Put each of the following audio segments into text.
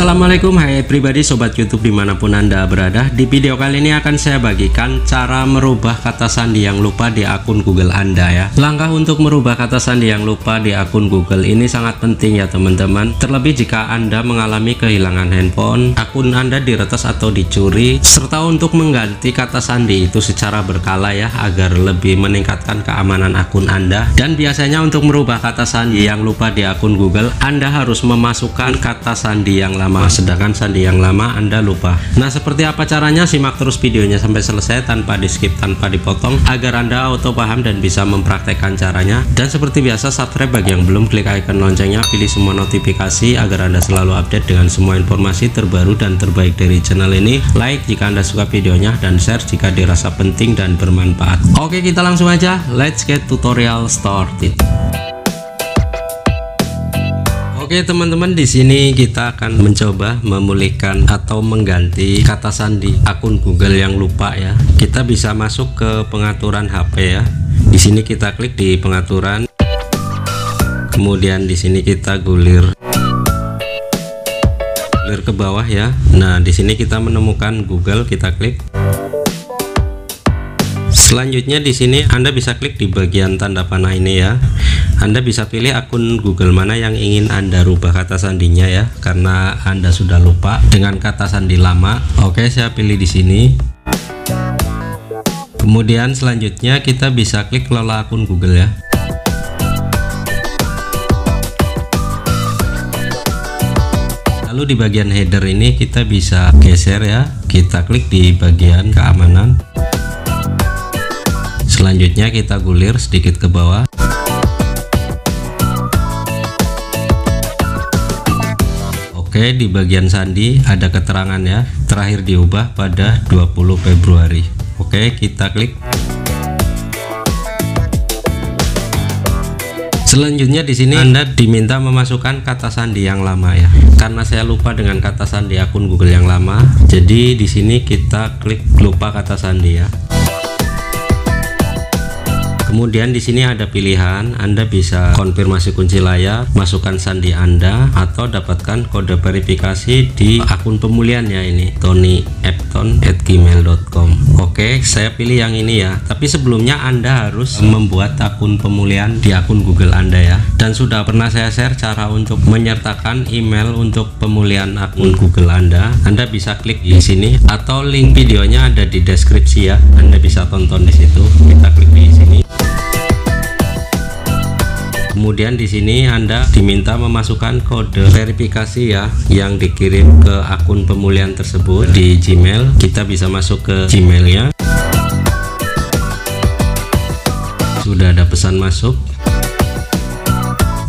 Assalamualaikum hai pribadi sobat YouTube dimanapun Anda berada. Di video kali ini akan saya bagikan cara merubah kata sandi yang lupa di akun Google Anda ya. Langkah untuk merubah kata sandi yang lupa di akun Google ini sangat penting ya teman-teman. Terlebih jika Anda mengalami kehilangan handphone, akun Anda diretas atau dicuri, serta untuk mengganti kata sandi itu secara berkala ya, agar lebih meningkatkan keamanan akun Anda. Dan biasanya untuk merubah kata sandi yang lupa di akun Google, Anda harus memasukkan kata sandi yang lama, sedangkan sandi yang lama Anda lupa. Nah, seperti apa caranya? Simak terus videonya sampai selesai tanpa di skip, tanpa dipotong, agar Anda auto paham dan bisa mempraktekkan caranya. Dan seperti biasa, subscribe bagi yang belum, klik icon loncengnya, pilih semua notifikasi agar Anda selalu update dengan semua informasi terbaru dan terbaik dari channel ini. Like jika Anda suka videonya dan share jika dirasa penting dan bermanfaat. Oke, kita langsung aja, let's get tutorial started. Oke teman-teman, di sini kita akan mencoba memulihkan atau mengganti kata sandi akun Google yang lupa ya. Kita bisa masuk ke pengaturan HP ya. Di sini kita klik di pengaturan. Kemudian di sini kita gulir ke bawah ya. Nah, di sini kita menemukan Google, kita klik. Selanjutnya di sini Anda bisa klik di bagian tanda panah ini ya. Anda bisa pilih akun Google mana yang ingin Anda rubah kata sandinya ya, karena Anda sudah lupa dengan kata sandi lama. Oke, saya pilih di sini. Kemudian selanjutnya kita bisa klik kelola akun Google ya. Lalu di bagian header ini kita bisa geser ya. Kita klik di bagian keamanan. Selanjutnya kita gulir sedikit ke bawah. Oke, di bagian sandi ada keterangan ya, terakhir diubah pada 20 Februari. Oke, kita klik. Selanjutnya di sini Anda diminta memasukkan kata sandi yang lama ya. Karena saya lupa dengan kata sandi akun Google yang lama, jadi di sini kita klik lupa kata sandi ya. Kemudian di sini ada pilihan, Anda bisa konfirmasi kunci layar, masukkan sandi Anda, atau dapatkan kode verifikasi di akun pemulihannya ini, tonyepton@gmail.com. Oke, saya pilih yang ini ya. Tapi sebelumnya Anda harus membuat akun pemulihan di akun Google Anda ya. Dan sudah pernah saya share cara untuk menyertakan email untuk pemulihan akun Google Anda. Anda bisa klik di sini atau link videonya ada di deskripsi ya. Anda bisa tonton di situ. Kita klik di sini. Kemudian di sini Anda diminta memasukkan kode verifikasi ya yang dikirim ke akun pemulihan tersebut di Gmail. Kita bisa masuk ke Gmailnya. Sudah ada pesan masuk.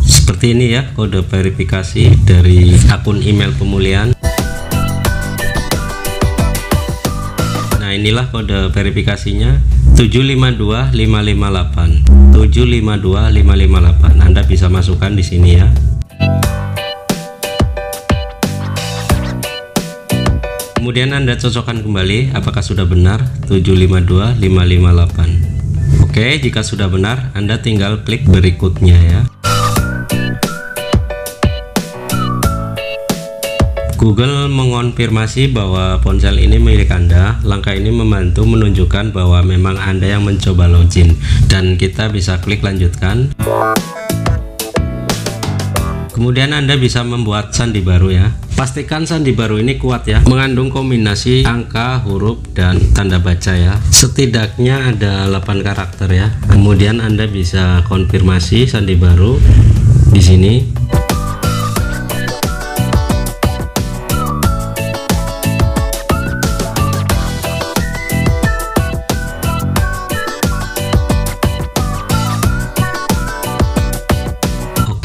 Seperti ini ya kode verifikasi dari akun email pemulihan. Nah, inilah kode verifikasinya, 752558. 752558. Anda bisa masukkan di sini ya. Kemudian Anda cocokkan kembali apakah sudah benar 752558. Oke, jika sudah benar Anda tinggal klik berikutnya ya. Google mengonfirmasi bahwa ponsel ini milik Anda. Langkah ini membantu menunjukkan bahwa memang Anda yang mencoba login, dan kita bisa klik lanjutkan. Kemudian Anda bisa membuat sandi baru ya. Pastikan sandi baru ini kuat ya, mengandung kombinasi angka, huruf, dan tanda baca ya. Setidaknya ada 8 karakter ya. Kemudian Anda bisa konfirmasi sandi baru di sini.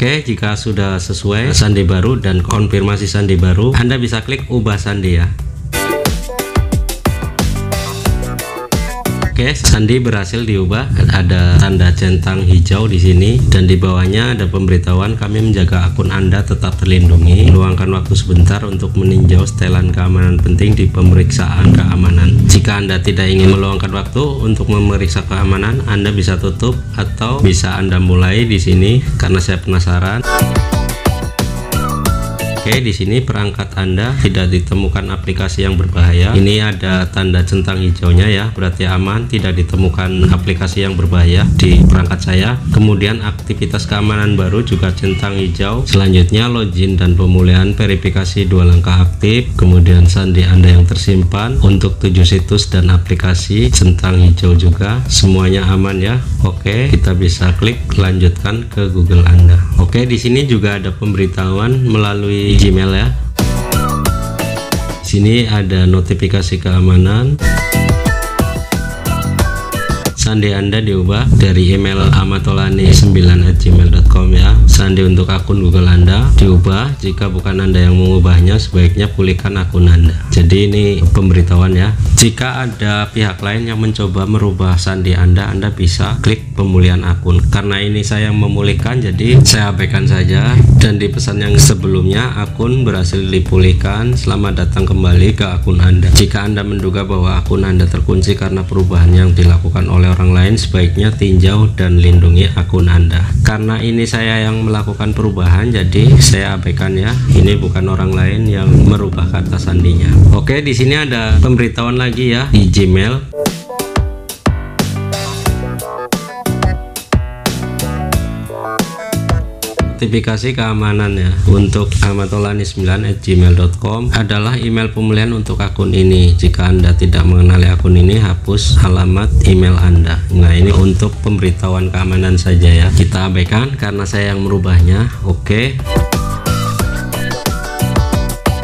Oke, jika sudah sesuai sandi baru dan konfirmasi sandi baru, Anda bisa klik ubah sandi ya. Oke, sandi berhasil diubah. Ada tanda centang hijau di sini, dan di bawahnya ada pemberitahuan kami menjaga akun Anda tetap terlindungi. Luangkan waktu sebentar untuk meninjau setelan keamanan penting di pemeriksaan keamanan. Jika Anda tidak ingin meluangkan waktu untuk memeriksa keamanan, Anda bisa tutup atau bisa Anda mulai di sini karena saya penasaran. Oke, di sini perangkat Anda tidak ditemukan aplikasi yang berbahaya. Ini ada tanda centang hijaunya ya, berarti aman, tidak ditemukan aplikasi yang berbahaya di perangkat saya. Kemudian aktivitas keamanan baru juga centang hijau. Selanjutnya login dan pemulihan verifikasi 2 langkah aktif. Kemudian sandi Anda yang tersimpan untuk 7 situs dan aplikasi centang hijau juga. Semuanya aman ya. Oke, kita bisa klik lanjutkan ke Google Anda. Oke, di sini juga ada pemberitahuan melalui Gmail ya. Sini ada notifikasi keamanan. Sandi Anda diubah dari email amatolani9@gmail.com ya. Sandi untuk akun Google Anda diubah. Jika bukan Anda yang mengubahnya, sebaiknya pulihkan akun Anda. Jadi ini pemberitahuan ya. Jika ada pihak lain yang mencoba merubah sandi Anda bisa klik pemulihan akun. Karena ini saya yang memulihkan, jadi saya abaikan saja. Dan di pesan yang sebelumnya, akun berhasil dipulihkan. Selamat datang kembali ke akun Anda. Jika Anda menduga bahwa akun Anda terkunci karena perubahan yang dilakukan oleh orang lain, sebaiknya tinjau dan lindungi akun Anda. Karena ini saya yang melakukan perubahan, jadi saya abaikan ya. Ini bukan orang lain yang merubah kata sandinya. Oke, di sini ada pemberitahuan lagi ya di Gmail. Notifikasi keamanan ya untuk amatolani9@gmail.com adalah email pemulihan untuk akun ini. Jika Anda tidak mengenali akun ini, hapus alamat email Anda. Nah, ini untuk pemberitahuan keamanan saja ya. Kita abaikan karena saya yang merubahnya. Oke.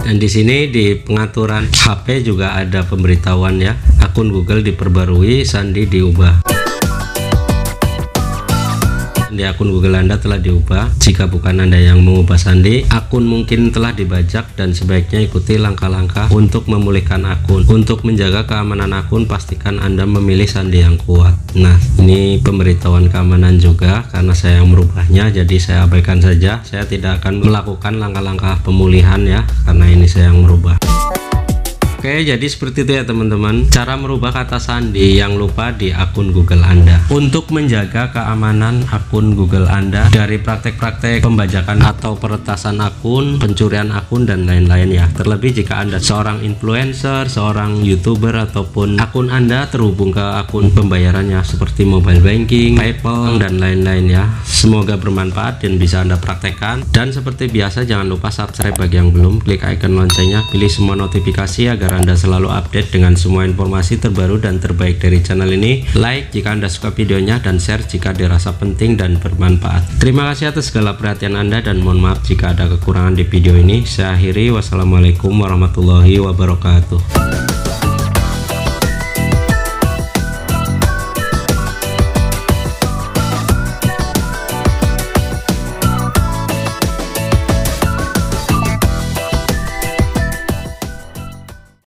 Dan di sini di pengaturan HP juga ada pemberitahuan ya. Akun Google diperbarui, sandi diubah. Di akun Google Anda telah diubah. Jika bukan Anda yang mengubah sandi, akun mungkin telah dibajak dan sebaiknya ikuti langkah-langkah untuk memulihkan akun. Untuk menjaga keamanan akun, pastikan Anda memilih sandi yang kuat. Nah, ini pemberitahuan keamanan juga karena saya yang merubahnya, jadi saya abaikan saja. Saya tidak akan melakukan langkah-langkah pemulihan ya, karena ini saya yang merubah. Oke, jadi seperti itu ya teman-teman, cara merubah kata sandi yang lupa di akun Google Anda. Untuk menjaga keamanan akun Google Anda dari praktek-praktek pembajakan atau peretasan akun, pencurian akun dan lain-lain ya. Terlebih jika Anda seorang influencer, seorang YouTuber ataupun akun Anda terhubung ke akun pembayarannya seperti mobile banking, PayPal dan lain-lain ya. Semoga bermanfaat dan bisa Anda praktekkan. Dan seperti biasa, jangan lupa subscribe bagi yang belum, klik icon loncengnya, pilih semua notifikasi agar Anda selalu update dengan semua informasi terbaru dan terbaik dari channel ini. Like jika Anda suka videonya dan share jika dirasa penting dan bermanfaat. Terima kasih atas segala perhatian Anda dan mohon maaf jika ada kekurangan di video ini. Saya akhiri, wassalamualaikum warahmatullahi wabarakatuh.